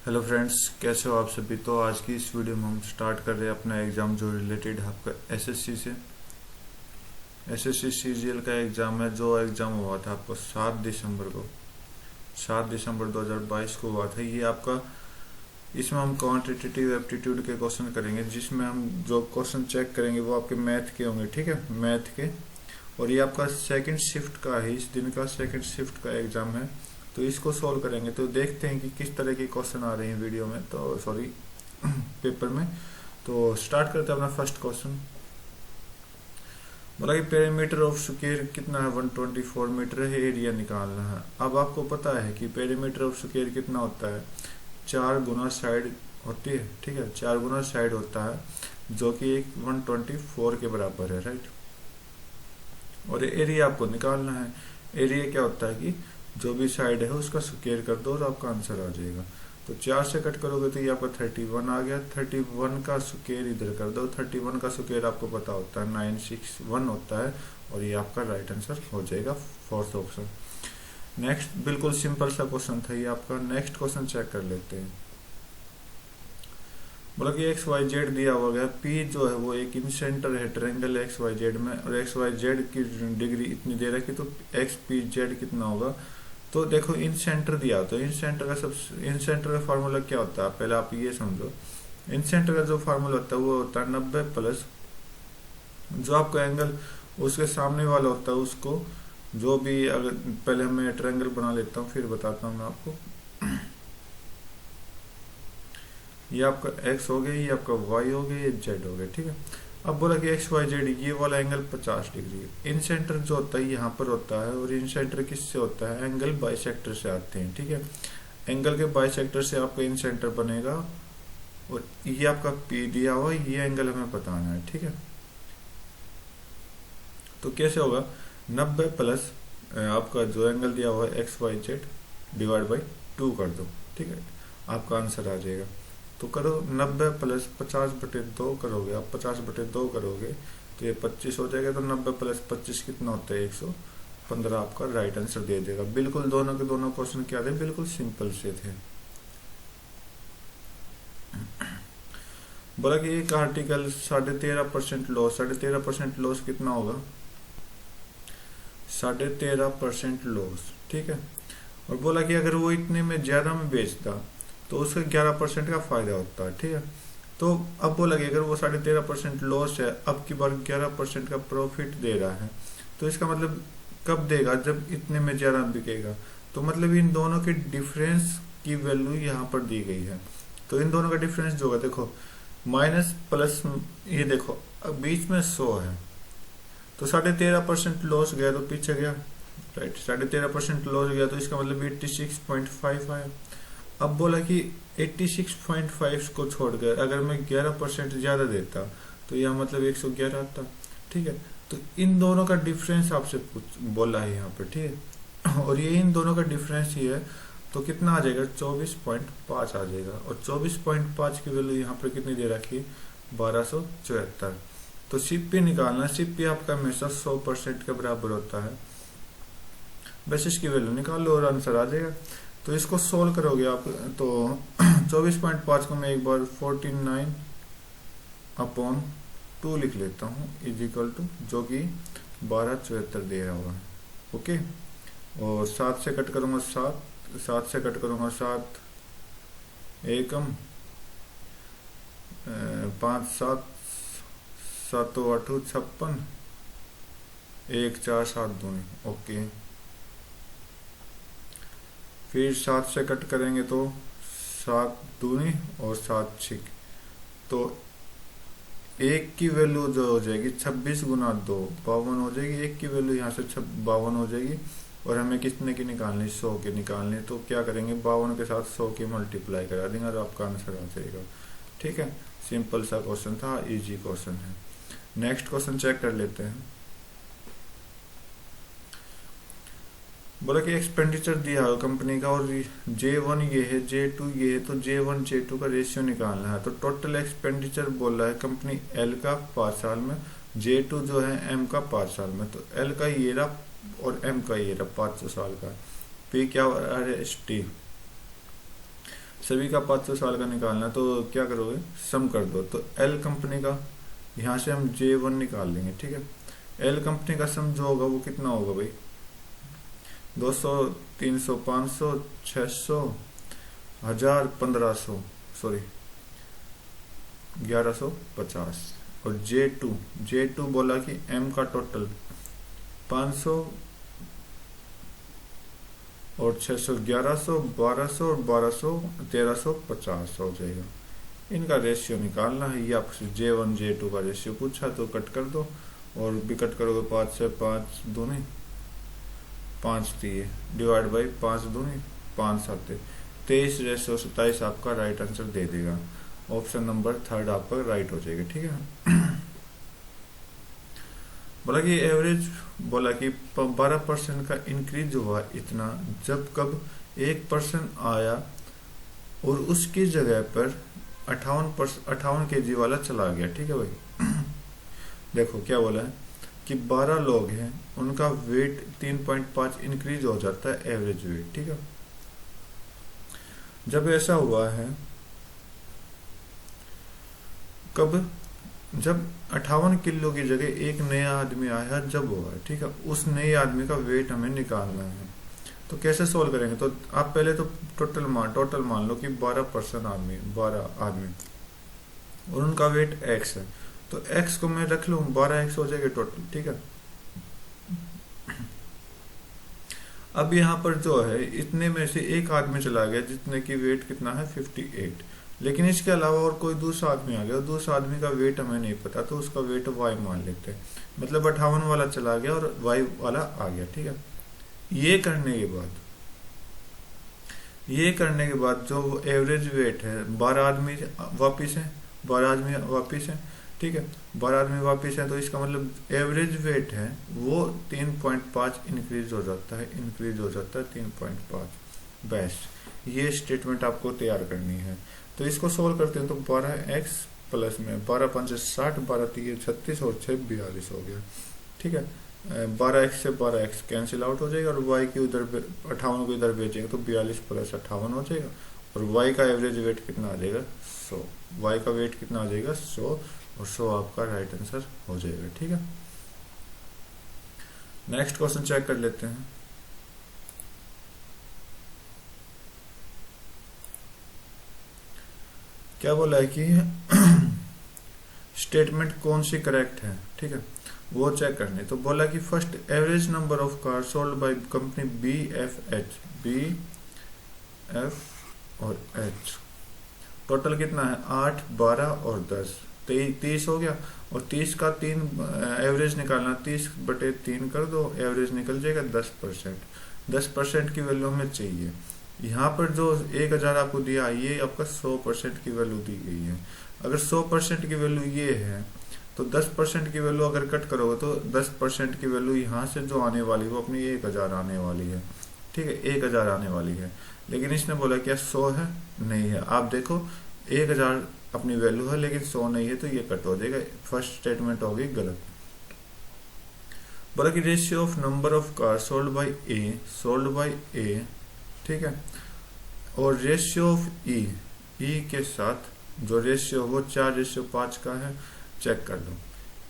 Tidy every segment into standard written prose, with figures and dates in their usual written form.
Hello friends, कैसे हो आप सभी। तो आज की इस वीडियो में हम स्टार्ट कर रहे हैं अपना एग्ज़ाम जो रिलेटेड है आपका एसएससी से। एसएससी सीजीएल का एग्ज़ाम है, जो एग्ज़ाम हुआ था आपको 7 दिसंबर 2022 को हुआ था। ये आपका, इसमें हम क्वांटिटेटिव एप्टीट्यूड के क्वेश्चन करेंगे, जिसमें हम जो क्वेश्चन चेक करेंगे वो आपके मैथ के होंगे, ठीक है, मैथ के। और ये आपका सेकंड शिफ्ट का है, इस दिन का सेकंड शिफ्ट का एग्ज़ाम है। तो इसको सॉल्व करेंगे, तो देखते हैं कि किस तरह के क्वेश्चन आ रहे हैं वीडियो में, तो सॉरी पेपर में। तो स्टार्ट करते हैं अपना फर्स्ट क्वेश्चन। बोला कि पेरीमीटर ऑफ स्क्वायर कितना है, 124 मीटर है, एरिया निकालना है। अब आपको पता है कि पेरीमीटर ऑफ स्क्वायर कितना होता है, 4 गुना साइड होती है, ठीक है, 4 गुना साइड होता है, जो कि एक 124 के बराबर है, राइट। और एरिया आपको निकालना है। एरिया क्या होता है कि जो भी साइड है उसका स्क्वायर कर दो और आपका आंसर आ जाएगा। तो 4 से कट करोगे तो ये आपका 31 आ गया। 31 का स्क्वायर इधर कर दो। 31 का स्क्वायर आपको पता होता है 961 होता है, और ये आपका राइट आंसर हो जाएगा, फोर्थ ऑप्शन। नेक्स्ट, बिल्कुल सिंपल सा क्वेश्चन था ये आपका। नेक्स्ट क्वेश्चन चेक कर लेते हैं। बोला कि एक्स वाई जेड दिया हुआ गया, पी जो है वो एक इन सेंटर है ट्रायंगल एक्स वाई जेड में, और एक्स वाई जेड की डिग्री इतनी दे रखी, तो एक्स पी जेड कितना होगा। तो देखो, इन सेंटर दिया, तो इन सेंटर का इन सेंटर का फार्मूला क्या होता है, पहले आप ये समझो। इन सेंटर का जो फार्मूला होता है वो होता है 90 प्लस जो आपका एंगल उसके सामने वाला होता है उसको, जो भी, अगर पहले मैं ट्रायंगल बना लेता हूँ फिर बताता हूँ मैं आपको। ये आपका x हो गया, ये आपका y हो गया, ये z हो गया, ठीक है। अब बोला कि एक्स वाई जेड ये वाला एंगल 50 डिग्री है। इन सेंटर जो होता है यहाँ पर होता है, और इन सेंटर किससे होता है, एंगल बाइसेक्टर से आते हैं, ठीक है। एंगल के बाइसेक्टर से आपका इन सेंटर बनेगा, और ये आपका P दिया हुआ, ये एंगल हमें बताना है, ठीक है। तो कैसे होगा, 90 प्लस आपका जो एंगल दिया हुआ है X Y Z divide by 2 कर दो, ठीक है, आपका आंसर आ जाएगा। तो करो 90 प्लस 50/2 करोगे, आप 50/2 करोगे तो ये 25 हो जाएगा। तो 90 प्लस 25 कितना होता है, 115 आपका राइट आंसर दे देगा। बिल्कुल दोनों के दोनों क्वेश्चन क्या थे, बिल्कुल सिंपल से थे। बोला कि एक आर्टिकल 13.5% लॉस, 13.5% लॉस कितना होगा, 13.5% लॉस, ठीक है। और बोला कि अगर वो इतने में ज्यादा में बेचता तो उसका 11% का फायदा होता है, ठीक है। तो अब बोला कि अगर वो 13.5% लॉस है, अब की बार 11% का प्रॉफिट दे रहा है, तो इसका मतलब कब देगा, जब इतने में ज्यादा बिकेगा। तो मतलब इन दोनों के डिफरेंस की वैल्यू यहाँ पर दी गई है। तो इन दोनों का डिफरेंस जो है, देखो माइनस प्लस, ये देखो अब बीच में 100 है, तो 13.5% लॉस गया तो पीछे गया, राइट। 13.5% लॉस गया तो इसका मतलब 86.5 आया। अब बोला कि 86.5 को छोड़कर अगर मैं 11% ज्यादा देता तो यह मतलब 111 आता, ठीक है। तो इन दोनों का डिफरेंस आपसे बोला है यहाँ पर, ठीक है। और ये इन दोनों का डिफरेंस ही है, तो कितना आ जाएगा, 24.5 आ जाएगा। और 24.5 की वैल्यू यहाँ पर कितनी दे रखी है, 1274। तो सीपी निकालना, सीपी आपका हमेशा 100% के बराबर होता है, बस इसकी वैल्यू निकाल लो और आंसर आ जाएगा। तो इसको सोल्व करोगे आप, तो 24.5 को मैं एक बार 49/2 लिख लेता हूँ, इज इक्वल टू, जो कि 1274 दे रहा हुआ है, ओके। और 7 से कट करूंगा 7, 7 से कट करूंगा 7 एकम 5 7 7 8 56 1 4 7 दूनी, ओके। फिर 7 से कट करेंगे तो 7 दूनी और 7 6, तो 1 की वैल्यू जो हो जाएगी 26 गुना 2 52 हो जाएगी। 1 की वैल्यू यहाँ से 52 हो जाएगी, और हमें कितने की निकालनी, 100 की निकालनी। तो क्या करेंगे, 52 के साथ 100 की मल्टीप्लाई करा देंगे और आपका आंसर आ जाएगा, ठीक है। सिंपल सा क्वेश्चन था, इजी क्वेश्चन है। नेक्स्ट क्वेश्चन चेक कर लेते हैं। बोला कि एक्सपेंडिचर दिया है कंपनी का, और J1 ये है, J2 ये है, तो J1 J2 का रेशियो निकालना है। तो टोटल एक्सपेंडिचर बोल रहा है कंपनी L का 5 साल में, J2 जो है M का 5 साल में। तो L का ये रहा और M का ये रहा 500 साल का। P क्या है, ST सभी का 500 साल का निकालना, तो क्या करोगे, सम कर दो। तो एल कंपनी का यहाँ से हम J1 निकाल लेंगे, ठीक है। एल कंपनी का सम जो होगा वो कितना होगा भाई, 200, 300, 500, 600, 1000, 1500, सॉरी 1150। और J2 बोला कि M का टोटल 500 और 600, 1100, 1200 और 1200, 1350 हो जाएगा। इनका रेशियो निकालना है, ये आपसे J1 J2 का रेशियो पूछा तो कट कर दो, और भी कट करोगे 5 से 5 दूनी 5 दिए, डिवाइड बाई 5 दूनी 5 7, 23:27 आपका राइट आंसर दे देगा। ऑप्शन नंबर 3 आपका राइट हो जाएगा, ठीक है। बोला कि एवरेज, बोला कि 12% का इंक्रीज हुआ इतना जब कब 1% आया और उसकी जगह पर 58 kg वाला चला गया, ठीक है भाई। देखो क्या बोला है कि 12 लोग हैं, उनका वेट 3.5 इंक्रीज हो जाता है, एवरेज वेट, ठीक है। जब ऐसा हुआ है कब, जब 58 किलो की जगह एक नया आदमी आया, जब हुआ है, ठीक है। उस नए आदमी का वेट हमें निकालना है, तो कैसे सोल्व करेंगे, तो आप पहले तो टोटल मान लो कि 12% आदमी, 12 आदमी और उनका वेट x है, तो x को मैं रख लूं, 12x हो जाएगा टोटल, ठीक है। अब यहाँ पर जो है इतने में से एक आदमी चला गया जितने की वेट कितना है 58, लेकिन इसके अलावा और कोई दूसरा आदमी आ गया, दूसरा आदमी का वेट हमें नहीं पता, तो उसका वेट y मान लेते हैं। मतलब 58 वाला चला गया और y वाला आ गया, ठीक है। ये करने के बाद जो एवरेज वेट है, 12 आदमी वापिस है, 12 आदमी वापिस है, ठीक है। 12 आदमी वापिस है, तो इसका मतलब एवरेज वेट है वो 3.5 इंक्रीज हो जाता है, 3.5। बस ये स्टेटमेंट आपको तैयार करनी है। तो इसको सोल्व करते हैं, तो 12x प्लस में 12 5 60, 12 3 36 और 6 42 हो गया, ठीक है। 12x से 12x कैंसिल आउट हो जाएगा, और y की उधर 58 को इधर भेजेंगे तो 42 प्लस 58 हो जाएगा, और y का एवरेज वेट कितना आ जाएगा 100, y का वेट कितना आ जाएगा 100, और 100 आपका राइट आंसर हो जाएगा, ठीक है। नेक्स्ट क्वेश्चन चेक कर लेते हैं। क्या बोला है कि स्टेटमेंट कौन सी करेक्ट है, ठीक है, वो चेक करनी। तो बोला कि first average number of car sold by company B F और एच, टोटल कितना है 8, 12 और 10, 30 हो गया। और 30 का 3 एवरेज निकालना, 30/3 कर दो, एवरेज निकल जाएगा 10%। 10% की वैल्यू हमें चाहिए। यहाँ पर जो 1000 आपको दिया, ये आपका 100% की वैल्यू दी गई है। अगर 100% की वैल्यू ये है, तो 10% की वैल्यू अगर कट करोगे तो 10% की वैल्यू यहाँ से जो आने वाली वो अपनी 1000 आने वाली है, ठीक है, 1000 आने वाली है। लेकिन इसने बोला क्या 100 है, नहीं है। आप देखो 1000 अपनी वैल्यू है लेकिन 100 नहीं है, तो ये कट हो जाएगा। फर्स्ट स्टेटमेंट होगी गलत। बोला कि ratio of number of car sold by A, ठीक है, और रेशियो ऑफ ई के साथ जो रेशियो वो 4:5 का है, चेक कर लो।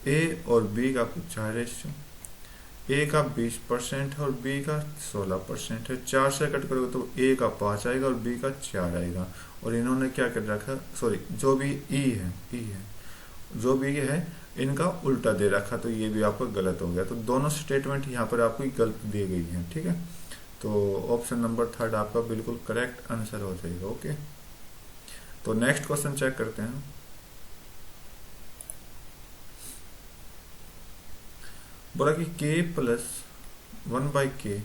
ए और बी का कुछ है रेशियो, ए का 20% है और बी का 16% है। 4 से कट करोगे तो ए का 5 आएगा और बी का 4 आएगा। और इन्होंने क्या कर रखा, सॉरी जो भी ई है जो भी है इनका उल्टा दे रखा, तो ये भी आपका गलत हो गया। तो दोनों स्टेटमेंट यहाँ पर आपको गलत दी गई है, ठीक है। तो ऑप्शन नंबर 3 आपका बिल्कुल करेक्ट आंसर हो जाएगा, ओके। तो नेक्स्ट क्वेश्चन चेक करते हैं। बोला कि k प्लस 1/k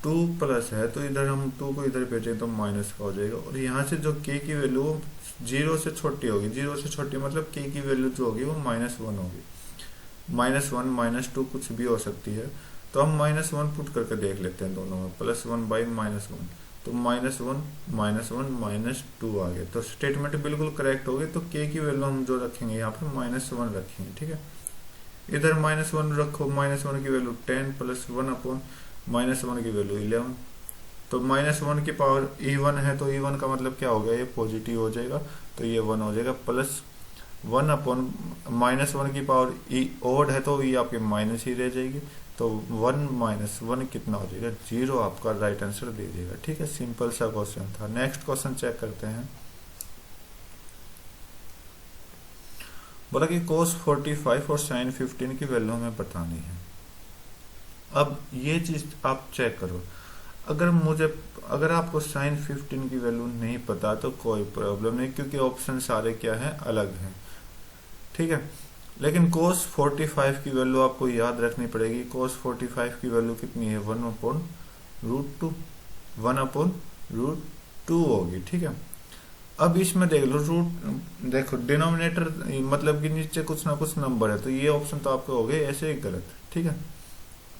2 प्लस है, तो इधर हम 2 को इधर भेजें तो माइनस का हो जाएगा। और यहाँ से जो k की वैल्यू 0 से छोटी होगी, 0 से छोटी मतलब k की वैल्यू जो होगी वो -1 होगी। -1 -2 कुछ भी हो सकती है, तो हम -1 पुट करके देख लेते हैं दोनों में। +1/-1, तो -1 -2 आ गया। तो स्टेटमेंट बिल्कुल करेक्ट हो गई। तो k की वैल्यू हम जो रखेंगे यहाँ पर -1 रखेंगे, ठीक है। इधर -1 रखो, -1 की वैल्यू 10 + 1/-1 की वैल्यू 11, तो -1 की पावर E1 है, तो E1 का मतलब क्या हो गया, ये पॉजिटिव हो जाएगा, तो ये 1 हो जाएगा, प्लस 1 अपॉन -1 की पावर E ओड है, तो ये आपके माइनस ही रह जाएगी, तो 1 - 1 कितना हो जाएगा, 0 आपका राइट आंसर दे देगा। ठीक है, सिंपल सा क्वेश्चन था। नेक्स्ट क्वेश्चन चेक करते हैं। बोला कि cos 45 और sin 15 की वैल्यू हमें बतानी है। अब ये चीज आप चेक करो, अगर आपको sin 15 की वैल्यू नहीं पता तो कोई प्रॉब्लम नहीं, क्योंकि ऑप्शन सारे क्या हैं, अलग हैं। ठीक है, लेकिन cos 45 की वैल्यू आपको याद रखनी पड़ेगी। cos 45 की वैल्यू कितनी है, 1/√2, 1/√2 होगी। ठीक है, अब इसमें देख लो देखो डिनोमिनेटर मतलब कि नीचे कुछ ना कुछ नंबर है, तो ये ऑप्शन तो आपके हो गए ऐसे ही गलत। ठीक है,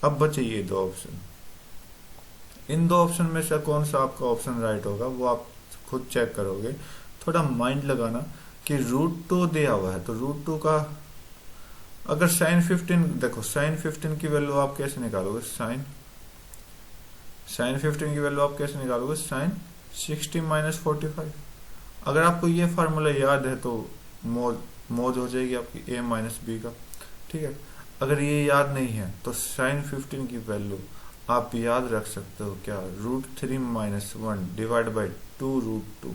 अब बचे ये दो ऑप्शन, इन दो ऑप्शन में से कौन सा आपका ऑप्शन राइट होगा वो आप खुद चेक करोगे। थोड़ा माइंड लगाना कि √2 दिया हुआ है, तो √2 का अगर sin 15 देखो, sin 15 की वैल्यू आप कैसे निकालोगे, sin 15 की वैल्यू आप कैसे निकालोगे, sin 60 - 45। अगर आपको ये फार्मूला याद है तो मौज हो जाएगी आपकी a - b का। ठीक है, अगर ये याद नहीं है तो sin 15 की वैल्यू आप याद रख सकते हो क्या, √3 - 1 डिवाइड बाई 2√2,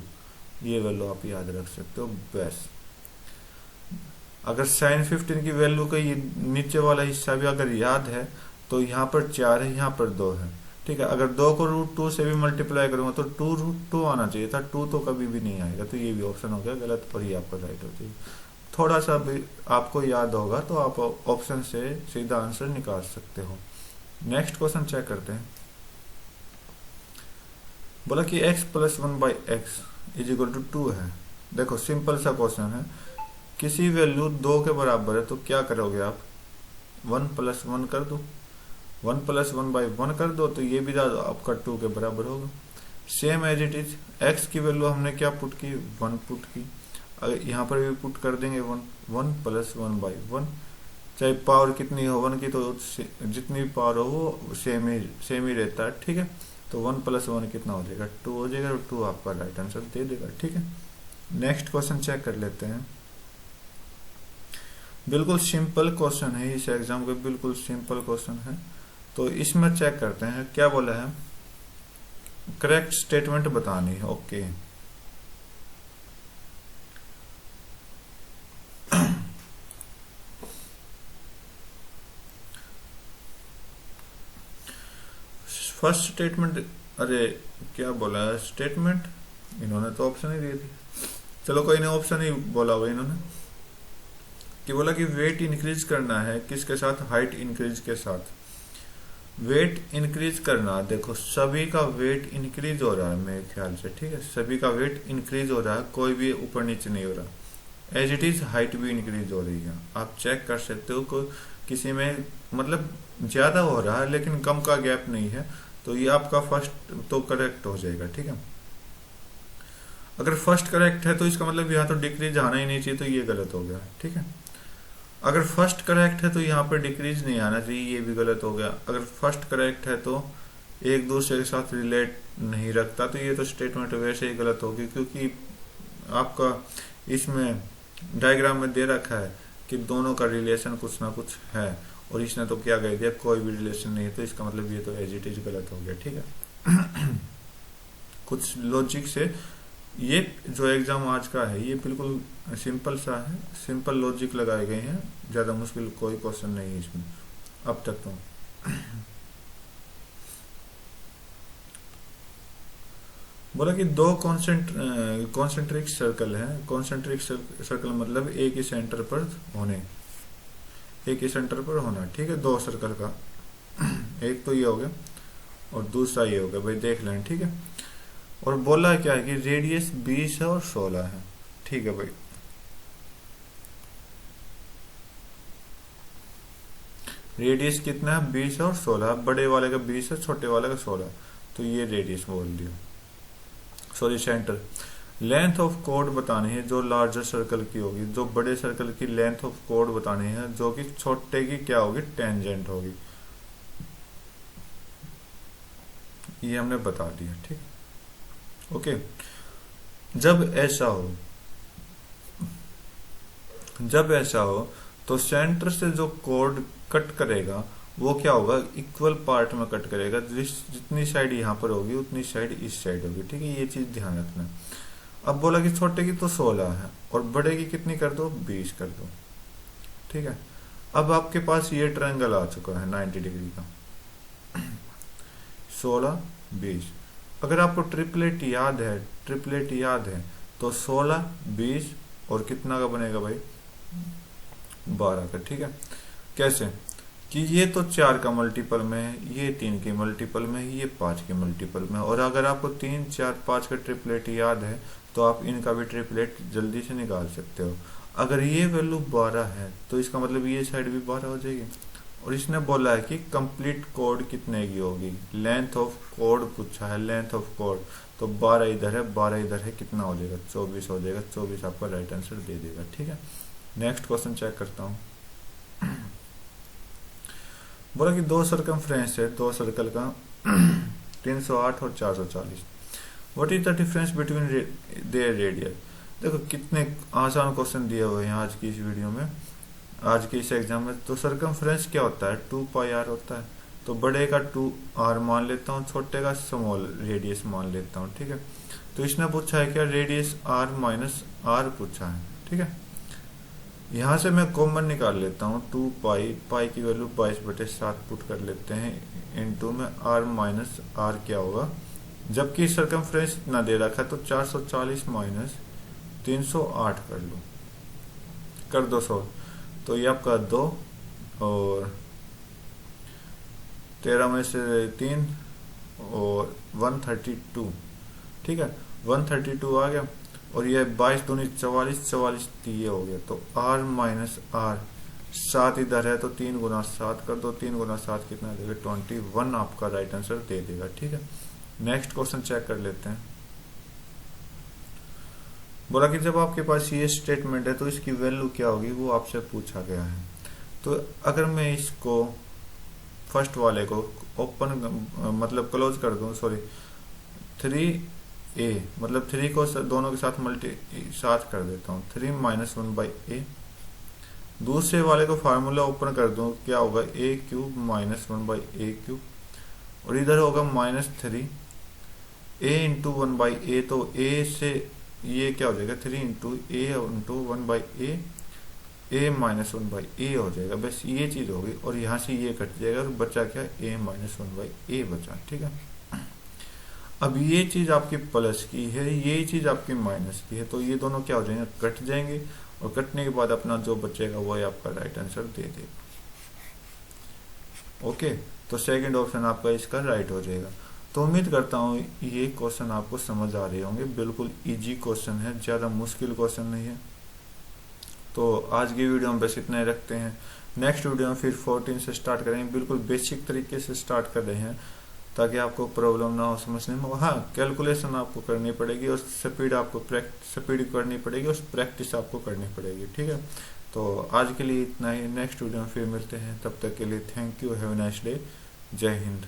ये वैल्यू आप याद रख सकते हो बस। अगर sin 15 की वैल्यू का ये नीचे वाला हिस्सा भी अगर याद है तो यहाँ पर 4 है, यहाँ पर 2 है। ठीक है, अगर 2 को √2 से भी मल्टीप्लाई करूंगा तो 2√2 आना चाहिए था, 2 तो कभी भी नहीं आएगा, तो ये भी ऑप्शन हो गया गलत और ये आपका राइट हो जाएगा। थोड़ा सा भी आपको याद होगा तो आप ऑप्शन से सीधा आंसर निकाल सकते हो। नेक्स्ट क्वेश्चन चेक करते हैं। बोला कि x + 1/x = 2 है। देखो सिंपल सा क्वेश्चन है, किसी वैल्यू 2 के बराबर है तो क्या करोगे आप, 1 + 1 कर दो, 1 + 1/1 कर दो, तो ये भी आपका 2 के बराबर होगा। Same as it is, x की वैल्यू हमने क्या पुट की, 1 पुट की, अगर यहाँ पर भी पुट कर देंगे 1 + 1/1, चाहे पावर कितनी हो 1 की, तो जितनी भी पावर हो वो सेम ही रहता है। ठीक है, तो 1 + 1 कितना हो जाएगा, 2 हो जाएगा, और 2 आपका राइट आंसर दे देगा। ठीक है, नेक्स्ट क्वेश्चन चेक कर लेते हैं। बिल्कुल सिंपल क्वेश्चन है, इस एग्जाम का बिल्कुल सिंपल क्वेश्चन है। तो इसमें चेक करते हैं क्या बोला है, करेक्ट स्टेटमेंट बतानी है। ओके, फर्स्ट स्टेटमेंट, अरे क्या बोला है स्टेटमेंट, इन्होंने तो ऑप्शन ही दिए थे। चलो कोई नहीं, ऑप्शन ही बोला हुआ इन्होंने कि बोला कि वेट इंक्रीज करना है किसके साथ, हाइट इंक्रीज के साथ। वेट इंक्रीज करना, देखो सभी का वेट इंक्रीज हो रहा है मेरे ख्याल से। ठीक है, सभी का वेट इंक्रीज हो रहा है, कोई भी ऊपर नीचे नहीं हो रहा। एज इट इज हाइट भी इंक्रीज हो रही है, आप चेक कर सकते हो। किसी में मतलब ज्यादा हो रहा है लेकिन कम का गैप नहीं है, तो ये आपका फर्स्ट तो करेक्ट हो जाएगा। ठीक है, अगर फर्स्ट करेक्ट है तो इसका मतलब यहाँ तो डिक्रीज आना ही नहीं चाहिए, तो ये गलत हो गया। ठीक है, अगर फर्स्ट करेक्ट है तो यहाँ पर डिक्रीज नहीं आना चाहिए, ये भी गलत हो गया। अगर फर्स्ट करेक्ट है तो एक दूसरे के साथ रिलेट नहीं रखता, तो ये तो स्टेटमेंट वैसे ही गलत होगी, क्योंकि आपका इसमें डायग्राम में दे रखा है कि दोनों का रिलेशन कुछ ना कुछ है, और इसने तो क्या कह दिया, कोई भी रिलेशन नहीं है, तो इसका मतलब ये तो एज इट इज गलत हो गया। ठीक है, कुछ लॉजिक से ये जो एग्जाम आज का है ये बिल्कुल सिंपल सा है, सिंपल लॉजिक लगाए गए हैं, ज्यादा मुश्किल कोई क्वेश्चन नहीं है इसमें अब तक तो। बोला कि दो कॉन्सेंट्रिक सर्कल है, कॉन्सेंट्रिक सर्कल मतलब एक ही सेंटर पर होने, एक ही सेंटर पर होना। ठीक है, दो सर्कल का, एक तो ये हो गया और दूसरा ये हो गया, भाई देख लें। ठीक है, और बोला क्या है कि रेडियस 20 है और 16 है। ठीक है भाई, रेडियस कितना है, 20 है और 16, बड़े वाले का 20 है, छोटे वाले का 16, तो ये रेडियस बोल दिया, sorry centre. Length of code बतानी है जो लार्जर सर्कल की होगी, जो बड़े सर्कल की लेंथ ऑफ कोड बतानी है, जो कि छोटे की क्या होगी, टेंजेंट होगी। ये हमने बता दिया, ठीक। ओके, जब ऐसा हो जब ऐसा हो तो सेंटर से जो कोड कट करेगा वो क्या होगा, इक्वल पार्ट में कट करेगा। जितनी साइड यहाँ पर होगी उतनी साइड इस साइड होगी, ठीक है, ये चीज ध्यान रखना है। अब बोला कि छोटे की तो 16 है और बड़े की कितनी कर दो, 20 कर दो, ठीक है। अब आपके पास ये ट्रायंगल आ चुका है 90 डिग्री का, 16 20। अगर आपको ट्रिपलेट याद है तो 16 20 और कितना का बनेगा भाई, 12 का, ठीक है। कैसे कि ये तो 4 का मल्टीपल में है, ये 3 के मल्टीपल में है, ये 5 के मल्टीपल में है। और अगर आपको 3 4 5 का ट्रिपलेट याद है तो आप इनका भी ट्रिपलेट जल्दी से निकाल सकते हो। अगर ये वैल्यू 12 है तो इसका मतलब ये साइड भी 12 हो जाएगी। और इसने बोला है कि कंप्लीट कोड कितने की होगी, लेंथ ऑफ कोड पूछा है, लेंथ ऑफ कोड। तो 12 इधर है, 12 इधर है, कितना हो जाएगा, 24 हो जाएगा। 24 आपका राइट आंसर दे देगा, ठीक है। नेक्स्ट क्वेश्चन चेक करता हूँ। बोला कि दो सर्कमफ्रेंस है, दो सर्कल का 308 और 440। What is the difference between their radius. देखो कितने आसान क्वेश्चन दिए हुए हैं आज की इस वीडियो में, आज के इस एग्जाम में। तो सर्कमफ्रेंस क्या होता है, 2πr होता है। तो बड़े का 2r मान लेता हूँ, छोटे का स्मॉल रेडियस मान लेता हूँ, ठीक है। तो इसने पूछा है क्या, रेडियस r माइनस r पूछा है, ठीक है। यहाँ से मैं कॉमन निकाल लेता हूँ, 2π की वैल्यू 22/7 पुट कर लेते हैं इनटू में r माइनस r क्या होगा, जबकि सर्कमफ्रेंस इतना दे रखा है तो 440 माइनस 308 कर दो 100। तो ये आपका 2 और 13 में से 3 और 132, ठीक है, 132 आ गया। और ये 22 दूनी 44, 44 ये हो गया। तो r माइनस r, 7 इधर है तो 3 गुना 7 कर दो, 3 गुना 7 कितना देगा, 21 आपका राइट आंसर दे देगा, ठीक है। नेक्स्ट क्वेश्चन चेक कर लेते हैं। बोला कि जब आपके पास ये स्टेटमेंट है तो इसकी वैल्यू क्या होगी, वो आपसे पूछा गया है। तो अगर मैं इसको फर्स्ट वाले को ओपन मतलब क्लोज कर दूं, सॉरी 3a मतलब 3 को दोनों के साथ कर देता हूँ, 3 माइनस 1/a। दूसरे वाले को फार्मूला ओपन कर दूं, क्या होगा, a³ माइनस 1/a³। और इधर होगा -3 a इंटू 1/a। तो a से ये क्या हो जाएगा, 3 into a into 1/a, a minus 1/a हो जाएगा। बस ये चीज होगी और यहाँ से ये कट जाएगा और बचा क्या, a माइनस 1/a बचा, ठीक है। अब ये चीज आपकी प्लस की है, ये चीज आपकी माइनस की है, तो ये दोनों क्या हो जाएंगे, कट जाएंगे। और कटने के बाद अपना जो बचेगा वो आपका राइट आंसर दे देगा। ओके, तो सेकंड ऑप्शन आपका इसका राइट हो जाएगा। तो उम्मीद करता हूँ ये क्वेश्चन आपको समझ आ रहे होंगे। बिल्कुल इजी क्वेश्चन है, ज्यादा मुश्किल क्वेश्चन नहीं है। तो आज की वीडियो में बस इतना ही रखते हैं। नेक्स्ट वीडियो में फिर 14 से स्टार्ट करेंगे। बिल्कुल बेसिक तरीके से स्टार्ट कर रहे हैं ताकि आपको प्रॉब्लम ना हो समझने में। हाँ, कैलकुलेशन आपको करनी पड़ेगी और स्पीड करनी पड़ेगी और प्रैक्टिस आपको करनी पड़ेगी, ठीक है। तो आज के लिए इतना ही, नेक्स्ट वीडियो में फिर मिलते हैं। तब तक के लिए thank you, have a nice day, जय हिंद।